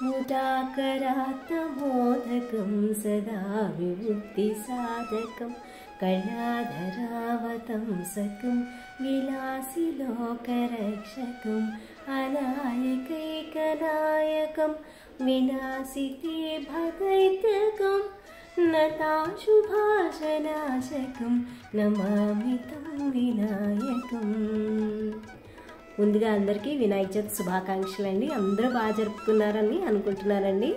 मुदाकरात्मोदकं सदा विमुक्तिसाधकं कलाधरावतंसकं विलासिलोकरक्षकम् अनायकैकनायकं विनाशिते भदैत्यकं नताशुभाशनाशकं नमामि तं विनायकम्। ముందుగా అందరికీ వినాయక చవితి శుభాకాంక్షలు అండి। అందరూ బాగా జరుపుకున్నారని అనుకుంటున్నానండి।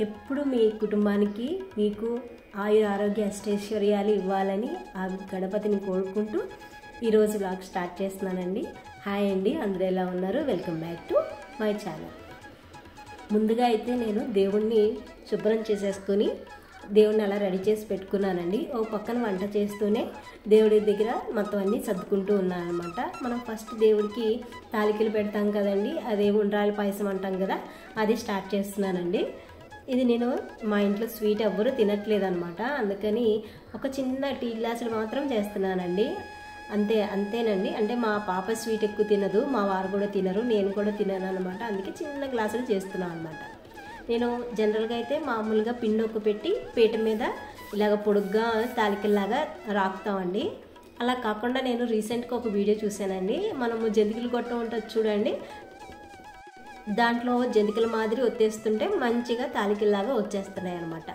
ఎప్పుడు మీ కుటుంబానికి మీకు ఆయుర ఆరోగ్య అష్టైశ్వర్యాలు ఇవ్వాలని ఆ గణపతిని కోరుకుంటూ ఈరోజు వ్లాగ్ స్టార్ట్ చేస్తున్నానండి। హాయ్ అండి, అందరూ ఎలా ఉన్నారు? Welcome back to my channel. ముందుగా అయితే నేను దేవుణ్ణి శుభ్రం చేసేసుకొని దేవుణ్ణి అలా రెడీ చేసి పెట్టుకున్నానండి। ఓ పక్కన వంట చేస్తూనే దేవుడి దగ్గర మొత్తం అన్నీ సర్దుకుంటూ ఉన్నాను అనమాట। మనం ఫస్ట్ దేవుడికి తాలికలు పెడతాం కదండి, అదే ఉండ్రాల పాయసం అంటాం కదా, అది స్టార్ట్ చేస్తున్నానండి। ఇది నేను మా ఇంట్లో స్వీట్ ఎవ్వరూ తినట్లేదు అనమాట, అందుకని ఒక చిన్న టీ గ్లాసులు మాత్రం చేస్తున్నానండి। అంతేనండి। అంటే మా పాప స్వీట్ ఎక్కువ తినదు, మా వారు కూడా తినరు, నేను కూడా తినను అనమాట, అందుకే చిన్న గ్లాసులు చేస్తున్నాను అనమాట। నేను జనరల్గా అయితే మామూలుగా పిండి పెట్టి పీట మీద ఇలాగ పొడుగ్గా తాలికల్లాగా రాకుతామండి। అలా కాకుండా నేను రీసెంట్గా ఒక వీడియో చూశానండి, మనము జంతికలు గొట్ట ఉంటుంది చూడండి, దాంట్లో జంతికల మాదిరి వచ్చేస్తుంటే మంచిగా తాలికల్లాగా వచ్చేస్తున్నాయి అనమాట।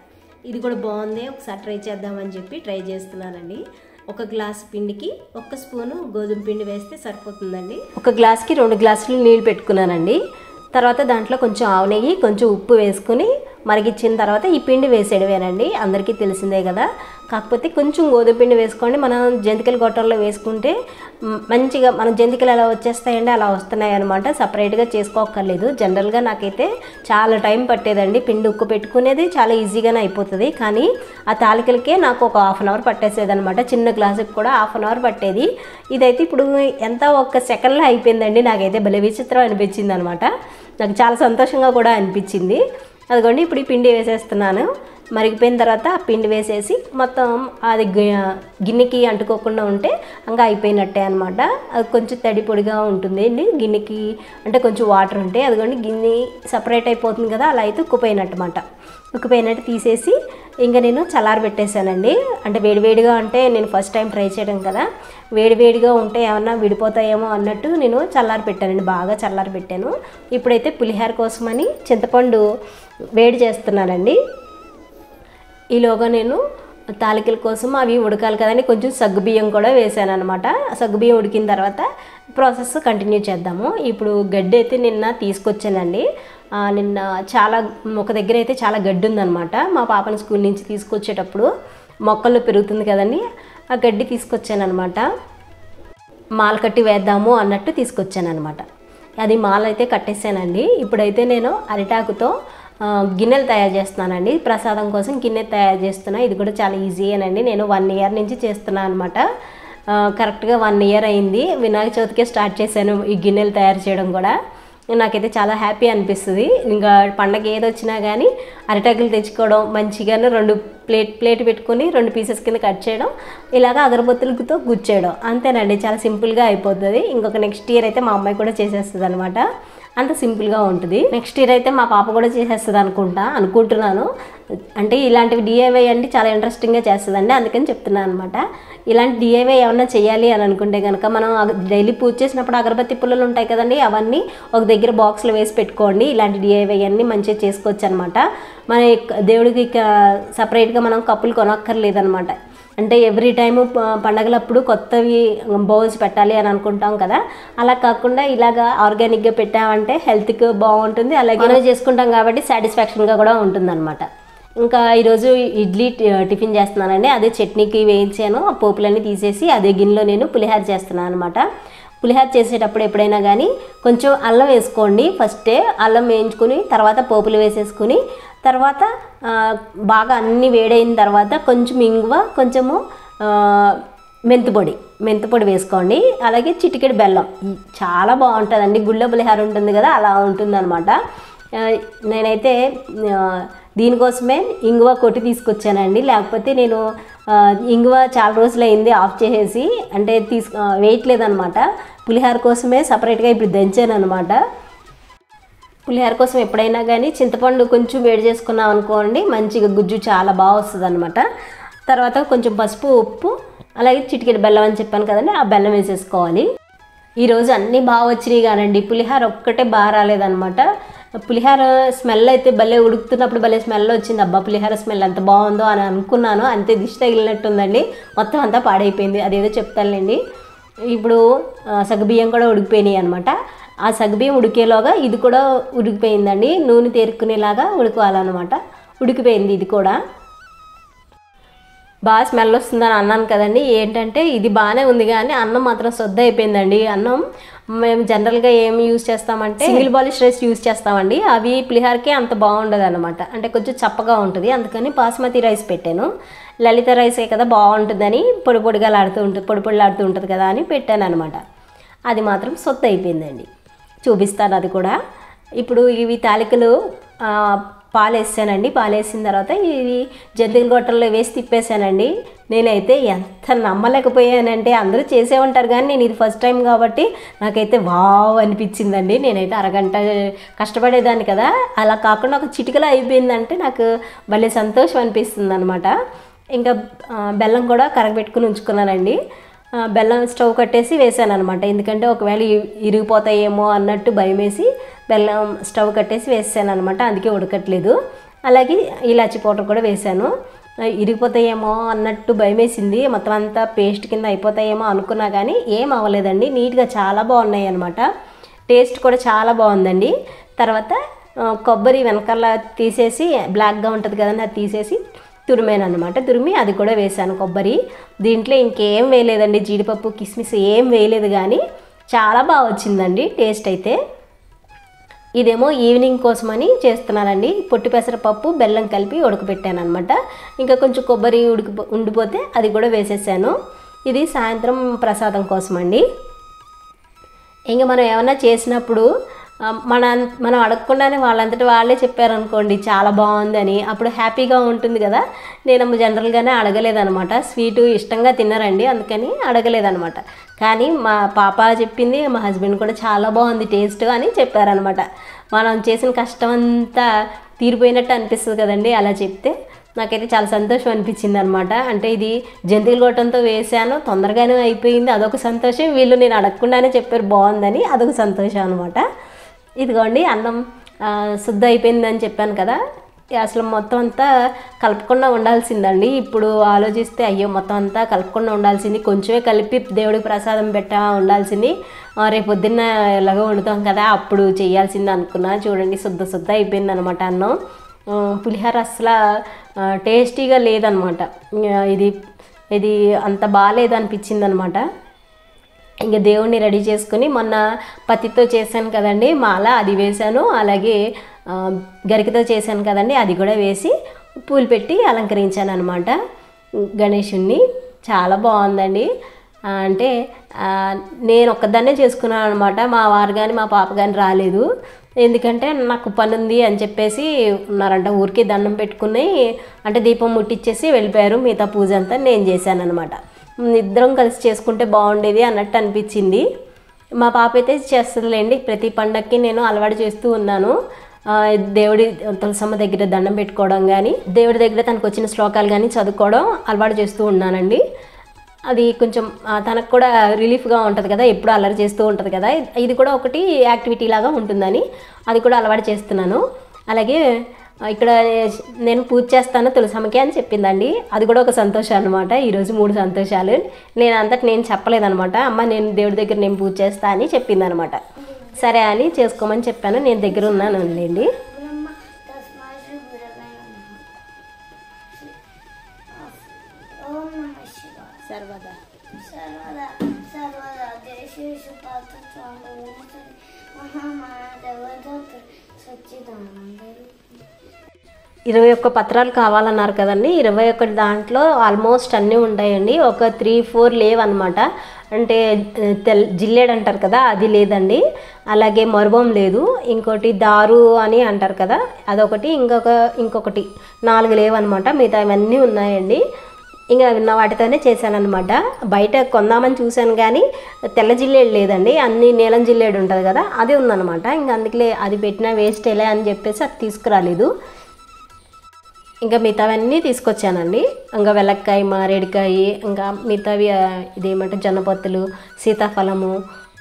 ఇది కూడా బాగుంది, ఒకసారి ట్రై చేద్దామని చెప్పి ట్రై చేస్తున్నానండి। ఒక గ్లాస్ పిండికి 1 స్పూను గోధుమ పిండి వేస్తే సరిపోతుందండి। ఒక గ్లాస్కి 2 గ్లాసులు నీళ్ళు పెట్టుకున్నానండి। తర్వాత దాంట్లో కొంచెం ఆవు నెయ్యి, కొంచెం ఉప్పు వేసుకుని మరిగించిన తర్వాత ఈ పిండి వేసేయడమేనండి, అందరికీ తెలిసిందే కదా। కాకపోతే కొంచెం గోధుమ పిండి వేసుకోండి, మనం జంతికల గొట్టంలో వేసుకుంటే మంచిగా మన జంతికలు ఎలా వచ్చేస్తాయండి అలా వస్తున్నాయి అనమాట, సపరేట్గా చేసుకోక్కర్లేదు। జనరల్గా నాకైతే చాలా టైం పట్టేదండి, పిండి ఉక్కు పెట్టుకునేది చాలా ఈజీగానే అయిపోతుంది, కానీ ఆ తాలికలకే నాకు ఒక 1/2 అవర్ పట్టేసేది అనమాట, చిన్న గ్లాసుకి కూడా 1/2 అవర్ పట్టేది। ఇదైతే ఇప్పుడు ఎంత 1 సెకండ్లో అయిపోయిందండి, నాకైతే భలే విచిత్రం అనిపించింది అనమాట, నాకు చాలా సంతోషంగా కూడా అనిపించింది। అదిగోండి ఇప్పుడు ఈ పిండి వేసేస్తున్నాను, మరిగిపోయిన తర్వాత ఆ పిండి వేసేసి మొత్తం అది గిన్నెకి అంటుకోకుండా ఉంటే ఇంకా అయిపోయినట్టే అనమాట। అది కొంచెం తడి పొడిగా ఉంటుంది అండి గిన్నెకి, అంటే కొంచెం వాటర్ ఉంటే అదిగోండి గిన్నె సపరేట్ అయిపోతుంది కదా, అలా అయితే ఉక్కిపోయినట్టు తీసేసి ఇంకా నేను చల్లారి పెట్టేశానండి। అంటే వేడివేడిగా అంటే నేను ఫస్ట్ టైం ట్రై చేయడం కదా, వేడివేడిగా ఉంటే ఏమన్నా విడిపోతాయేమో అన్నట్టు నేను చల్లారి పెట్టానండి, బాగా చల్లారి పెట్టాను। ఇప్పుడైతే పులిహోర కోసమని చింతపండు వేడి చేస్తున్నానండి। ఈలోగా నేను తాలికల కోసం అవి ఉడకాలి కదండి, కొంచెం సగ్గుబియ్యం కూడా వేసాను అనమాట। సగ్గుబియ్యం ఉడికిన తర్వాత ప్రాసెస్ కంటిన్యూ చేద్దాము। ఇప్పుడు గడ్డి అయితే నిన్న తీసుకొచ్చానండి, నిన్న చాలా ఒక దగ్గర అయితే చాలా గడ్డి ఉందన్నమాట, మా పాపని స్కూల్ నుంచి తీసుకొచ్చేటప్పుడు మొక్కల్లో పెరుగుతుంది కదండి, ఆ గడ్డి తీసుకొచ్చాను అనమాట, మాల కట్టి వేద్దాము అన్నట్టు తీసుకొచ్చాను అనమాట। అది మాల అయితే కట్టేసానండి। ఇప్పుడైతే నేను అరిటాకుతో గిన్నెలు తయారు చేస్తున్నానండి, ప్రసాదం కోసం గిన్నె తయారు చేస్తున్నా, ఇది కూడా చాలా ఈజీయేనండి, నేను 1 ఇయర్ నుంచి చేస్తున్నాను అనమాట, కరెక్ట్గా 1 ఇయర్ అయింది, వినాయక చవితికే స్టార్ట్ చేశాను ఈ గిన్నెలు తయారు చేయడం కూడా, నాకైతే చాలా హ్యాపీ అనిపిస్తుంది। ఇంకా పండగ ఏది వచ్చినా కానీ అరిటాకులు తెచ్చుకోవడం, మంచిగానే 2 ప్లేట్ పెట్టుకొని 2 పీసెస్ కింద కట్ చేయడం, ఇలాగా అగరబత్తులతో గుచ్చేయడం, అంతేనండి, చాలా సింపుల్గా అయిపోతుంది। ఇంకొక నెక్స్ట్ ఇయర్ అయితే మా అమ్మాయి కూడా చేసేస్తుంది అనమాట, అంత సింపుల్గా ఉంటుంది। నెక్స్ట్ ఇయర్ అయితే మా పాప కూడా చేసేస్తుంది అనుకుంటున్నాను, అంటే ఇలాంటివి డిఐవై అంటే చాలా ఇంట్రెస్టింగ్గా చేస్తుందండి, అందుకని చెప్తున్నాను అనమాట। ఇలాంటి డిఐవై ఏమన్నా చేయాలి అని అనుకుంటే కనుక మనం డైలీ పూజ చేసినప్పుడు అగరబత్తి పుల్లలు ఉంటాయి కదండి, అవన్నీ ఒక దగ్గర బాక్స్లో వేసి పెట్టుకోండి, ఇలాంటి డిఐవై అన్నీ మంచిగా చేసుకోవచ్చు అనమాట। మన దేవుడికి సపరేట్గా మనం కప్పులు కొనక్కర్లేదనమాట, అంటే ఎవ్రీ టైము పండగలప్పుడు కొత్తవి బౌల్స్ పెట్టాలి అని అనుకుంటాం కదా, అలా కాకుండా ఇలాగా ఆర్గానిక్గా పెట్టామంటే హెల్త్కి బాగుంటుంది, అలాగే మనం చేసుకుంటాం కాబట్టి సాటిస్ఫాక్షన్గా కూడా ఉంటుందన్నమాట। ఇంకా ఈరోజు ఇడ్లీ టిఫిన్ చేస్తున్నానండి, అదే చట్నీకి వేయించాను, ఆ పోపులన్నీ తీసేసి అదే గిన్నెలో నేను పులిహోర చేస్తున్నాను అనమాట। పులిహోర చేసేటప్పుడు ఎప్పుడైనా కానీ కొంచెం అల్లం వేసుకోండి, ఫస్టే అల్లం వేయించుకుని తర్వాత పోపులు వేసేసుకుని తర్వాత బాగా అన్నీ వేడైన తర్వాత కొంచెం ఇంగువ, కొంచెము మెంతిపొడి వేసుకోండి, అలాగే చిటికెడు బెల్లం, చాలా బాగుంటుందండి, గుళ్ళ పులిహోర ఉంటుంది కదా అలా ఉంటుందన్నమాట। నేనైతే దీనికోసమే ఇంగువ కొట్టి తీసుకొచ్చానండి, లేకపోతే నేను ఇంగువ చాలా రోజులైంది ఆఫ్ చేసేసి, అంటే వేయట్లేదన్నమాట, పులిహోర కోసమే సపరేట్గా ఇప్పుడు దంచాను అనమాట। పులిహోర కోసం ఎప్పుడైనా కానీ చింతపండు కొంచెం వేడి చేసుకున్నాం అనుకోండి, మంచిగా గుజ్జు చాలా బాగా వస్తుంది అనమాట. తర్వాత కొంచెం పసుపు, ఉప్పు, అలాగే చిటికెడు బెల్లం అని చెప్పాను కదండి, ఆ బెల్లం వేసేసుకోవాలి. ఈరోజు అన్నీ బాగా వచ్చినాయి కానండి, పులిహోర ఒక్కటే బాగా రాలేదనమాట. పులిహోర స్మెల్ అయితే భలే ఉడుకుతున్నప్పుడు భలే స్మెల్ వచ్చింది. అబ్బా పులిహోర స్మెల్ ఎంత బాగుందో అని అనుకున్నాను, అంతే దిష్టి తగిలినట్టుందండి, మొత్తం అంతా పాడైపోయింది. అదేదో చెప్తానులేండి. ఇప్పుడు సగ్గుబియ్యం కూడా ఉడికిపోయినాయి అనమాట. ఆ సగ్గుబియ్యం ఉడికేలోగా ఇది కూడా ఉడికిపోయిందండి, నూనె తేరుకునేలాగా ఉడకాలన్నమాట. ఉడికిపోయింది ఇది కూడా. బాగా స్మెల్ వస్తుందని అన్నాను కదండి, ఏంటంటే ఇది బాగానే ఉంది కానీ అన్నం మాత్రం సొద్ద అయిపోయిందండి. అన్నం మేము జనరల్గా ఏమి యూజ్ చేస్తామంటే సింగిల్ పాలిష్ రైస్ యూజ్ చేస్తామండి, అవి పులిహోరకే అంత బాగుండదు అనమాట, అంటే కొంచెం చప్పగా ఉంటుంది. అందుకని బాస్మతి రైస్ పెట్టాను. లలిత రైసే కదా బాగుంటుందని, పొడి పొడిగాలాడుతూ ఉంటుంది, పొడి పొడిలాడుతూ ఉంటుంది కదా అని పెట్టాను అనమాట. అది మాత్రం సొద్ద అయిపోయిందండి, చూపిస్తాను అది కూడా. ఇప్పుడు ఇవి తాలికలు పాలు వేసానండి. పాలు వేసిన తర్వాత ఇవి జంతికల గొట్టల్లో వేసి తిప్పేసానండి. నేనైతే ఎంత నమ్మలేకపోయానంటే, అందరూ చేసే ఉంటారు కానీ నేను ఇది ఫస్ట్ టైం కాబట్టి నాకైతే వావ్ అనిపించిందండి. నేనైతే అరగంట కష్టపడేదాన్ని కదా, అలా కాకుండా ఒక చిటికలో అయిపోయిందంటే నాకు భలే సంతోషం అనిపిస్తుంది అనమాట. ఇంకా బెల్లం కూడా కరగబెట్టుకుని ఉంచుకున్నానండి. బెల్లం స్టవ్ కట్టేసి వేసాను అనమాట, ఎందుకంటే ఒకవేళ ఇరిగిపోతాయేమో అన్నట్టు భయం వేసి బెల్లం స్టవ్ కట్టేసి వేసాను అనమాట, అందుకే ఉడకట్లేదు. అలాగే ఇలాచి పౌడర్ కూడా వేసాను. ఇరిగిపోతాయేమో అన్నట్టు భయం వేసింది, మొత్తం అంతా పేస్ట్ కింద అయిపోతాయేమో అనుకున్నా కానీ ఏం అవ్వలేదండి, నీట్గా చాలా బాగున్నాయి అనమాట. టేస్ట్ కూడా చాలా బాగుందండి. తర్వాత కొబ్బరి వెనకాల తీసేసి బ్లాక్గా ఉంటుంది కదండి, అది తీసేసి తురిమాను అనమాట. తురిమి అది కూడా వేసాను కొబ్బరి. దీంట్లో ఇంకేం వేయలేదండి, జీడిపప్పు కిస్మిస్ ఏం వేయలేదు, కానీ చాలా బాగా వచ్చిందండి టేస్ట్ అయితే. ఇదేమో ఈవినింగ్ కోసమని చేస్తున్నానండి. పొట్టి పెసరపప్పు బెల్లం కలిపి ఉడకబెట్టాను అనమాట. ఇంకా కొంచెం కొబ్బరి ఉండిపోతే అది కూడా వేసేసాను. ఇది సాయంత్రం ప్రసాదం కోసం అండి. ఇంకా మనం ఏమన్నా చేసినప్పుడు మనం అడగకుండానే వాళ్ళంతటి వాళ్ళే చెప్పారనుకోండి చాలా బాగుందని, అప్పుడు హ్యాపీగా ఉంటుంది కదా. నేను జనరల్గానే అడగలేదనమాట, స్వీటు ఇష్టంగా తిన్నారండి, అందుకని అడగలేదనమాట. కానీ మా పాప చెప్పింది, మా హస్బెండ్ కూడా చాలా బాగుంది టేస్ట్ అని చెప్పారనమాట. మనం చేసిన కష్టం అంతా తీరిపోయినట్టు అనిపిస్తుంది కదండి అలా చెప్తే. నాకైతే చాలా సంతోషం అనిపించింది అనమాట. అంటే ఇది జంతికల గొట్టంతో వేసాను, తొందరగానే అయిపోయింది, అదొక సంతోషం. వీళ్ళు నేను అడగకుండానే చెప్పారు బాగుందని, అదొక సంతోషం అనమాట. ఇదిగోండి అన్నం శుద్ధ అయిపోయిందని చెప్పాను కదా, అసలు మొత్తం అంతా కలపకుండా ఉండాల్సిందండి. ఇప్పుడు ఆలోచిస్తే అయ్యో మొత్తం అంతా కలపకుండా ఉండాల్సింది, కొంచెమే కలిపి దేవుడికి ప్రసాదం ఉండాల్సింది. రేపు పొద్దున్న ఎలాగో వండుతాం కదా అప్పుడు చేయాల్సింది అనుకున్నా. చూడండి శుద్ధ అయిపోయింది అనమాట అన్నం. పులిహోర అసలు టేస్టీగా లేదనమాట, ఇది అంత బాగాలేదనిపించింది అనమాట. ఇంకా దేవుణ్ణి రెడీ చేసుకుని మొన్న పత్తితో చేశాను కదండి మాల, అది వేశాను. అలాగే గరికతో చేశాను కదండి, అది కూడా వేసి పూలు పెట్టి అలంకరించాను అనమాట గణేషుణ్ణి. చాలా బాగుందండి. అంటే నేను ఒక్కదాన్నే చేసుకున్నాను అనమాట, మా వారు కానీ మా పాప కానీ రాలేదు. ఎందుకంటే నాకు పని ఉంది అని చెప్పేసి ఉన్నారంట, ఊరికి దండం పెట్టుకుని అంటే దీపం ముట్టించేసి వెళ్ళిపోయారు. మిగతా పూజ అంతా నేను చేశాను అనమాట. ఇద్దరం కలిసి చేసుకుంటే బాగుండేది అన్నట్టు అనిపించింది. మా పాప అయితే చేస్తుందిలేండి, ప్రతి పండక్కి నేను అలవాటు చేస్తూ ఉన్నాను. దేవుడి తులసమ్మ దగ్గర దండం పెట్టుకోవడం కానీ, దేవుడి దగ్గర తనకు వచ్చిన శ్లోకాలు కానీ చదువుకోవడం అలవాటు చేస్తూ ఉన్నానండి. అది కొంచెం తనకు కూడా రిలీఫ్గా ఉంటుంది కదా, ఎప్పుడు అల్లరి చేస్తూ ఉంటుంది కదా, ఇది కూడా ఒకటి యాక్టివిటీ లాగా ఉంటుందని అది కూడా అలవాటు చేస్తున్నాను. అలాగే ఇక్కడ నేను పూజ చేస్తాను తులసమ్మకి అని చెప్పిందండి, అది కూడా ఒక సంతోషం అనమాట. ఈరోజు 3 సంతోషాలు నేను చెప్పలేదనమాట. అమ్మ నేను దేవుడి దగ్గర నేను పూజ చేస్తా అని చెప్పిందనమాట. సరే అని చేసుకోమని చెప్పాను, నేను దగ్గర ఉన్నాను అండి. సర్వదా సర్వదా సర్వదా దేశేష పాత్ర మహామానవ సచ్చిదానంద 21 పత్రాలు కావాలన్నారు కదండి. 21 దాంట్లో ఆల్మోస్ట్ అన్నీ ఉంటాయండి, ఒక 3-4 లేవన్నమాట. అంటే జిల్లేడు అంటారు కదా అది లేదండి, అలాగే మరువం లేదు, ఇంకోటి దారు అని అంటారు కదా అదొకటి, ఇంకొకటి 4 లేవన్నమాట. మిగతా ఇవన్నీ ఉన్నాయండి. ఇంకా ఉన్న వాటితోనే చేశానమాట. బయట కొందామని చూశాను కానీ తెల్ల జిల్లేడు లేదండి, అన్ని నీలం జిల్లేడు ఉంటుంది కదా, అది ఉందన్నమాట. ఇంకా అందుకే అది పెట్టినా వేస్ట్ ఎలా అని చెప్పేసి అది తీసుకురాలేదు. ఇంకా మిగతావన్నీ తీసుకొచ్చానండి. ఇంకా వెలక్కాయ, మారేడుకాయ, ఇంకా మిగతావి ఇదేమంటే జొన్నపొత్తులు, సీతాఫలము,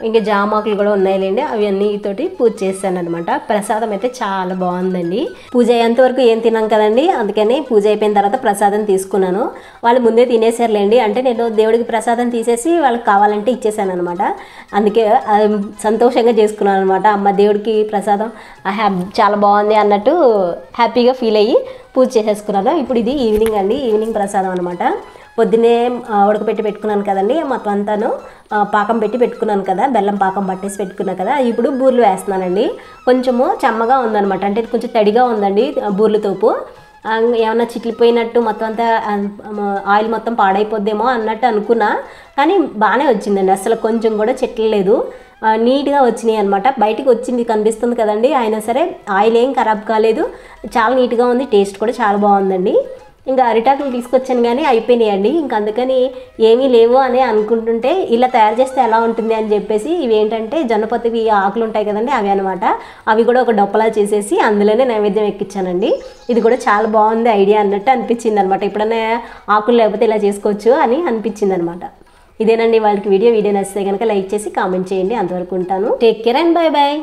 ఇంకా జామాకులు కూడా ఉన్నాయిలేండి. అవి అన్నితోటి పూజ చేశాను అనమాట. ప్రసాదం అయితే చాలా బాగుందండి. పూజ అయ్యేంత వరకు ఏం తిన్నాం కదండి, అందుకని పూజ అయిపోయిన తర్వాత ప్రసాదం తీసుకున్నాను. వాళ్ళు ముందే తినేసారులేండి, అంటే నేను దేవుడికి ప్రసాదం తీసేసి వాళ్ళకి కావాలంటే ఇచ్చేసాను అనమాట. అందుకే సంతోషంగా చేసుకున్నాను అనమాట. అమ్మ దేవుడికి ప్రసాదం చాలా బాగుంది అన్నట్టు హ్యాపీగా ఫీల్ అయ్యి పూజ చేసేసుకున్నాను. ఇప్పుడు ఇది ఈవినింగ్ అండి, ఈవినింగ్ ప్రసాదం అనమాట. పొద్దున్నే ఉడకపెట్టి పెట్టుకున్నాను కదండి, మొత్తం అంతాను పాకం పెట్టి పెట్టుకున్నాను కదా, బెల్లం పాకం పట్టేసి పెట్టుకున్నాను కదా, ఇప్పుడు బూర్లు వేస్తున్నానండి. కొంచెము చెమ్మగా ఉందనమాట, అంటే కొంచెం తడిగా ఉందండి బూర్లు తోపు. ఏమన్నా చిట్లిపోయినట్టు మొత్తం అంతా ఆయిల్ మొత్తం పాడైపోద్దేమో అన్నట్టు అనుకున్నా, కానీ బాగానే వచ్చిందండి. అసలు కొంచెం కూడా చెట్లలేదు, నీట్గా వచ్చినాయి అనమాట. బయటికి వచ్చింది కనిపిస్తుంది కదండి, అయినా సరే ఆయిల్ ఏం ఖరాబ్ కాలేదు, చాలా నీట్గా ఉంది, టేస్ట్ కూడా చాలా బాగుందండి. ఇంకా అరిటాకులు తీసుకొచ్చాను కానీ అయిపోయినాయండి. ఇంకా అందుకని ఏమీ లేవు అని అనుకుంటుంటే ఇలా తయారు చేస్తే ఎలా ఉంటుంది అని చెప్పేసి ఇవి ఏంటంటే జొన్నపొత్తివి ఆకులు ఉంటాయి కదండి, అవి అనమాట. అవి కూడా ఒక డొప్పలా చేసేసి అందులోనే నైవేద్యం ఎక్కించానండి. ఇది కూడా చాలా బాగుంది ఐడియా అన్నట్టు అనిపించింది అనమాట. ఎప్పుడన్నా ఆకులు లేకపోతే ఇలా చేసుకోవచ్చు అని అనిపించింది అనమాట. ఇదేనండి వాళ్ళకి వీడియో నచ్చితే కనుక లైక్ చేసి కామెంట్ చేయండి. అంతవరకు ఉంటాను. Take care and bye bye.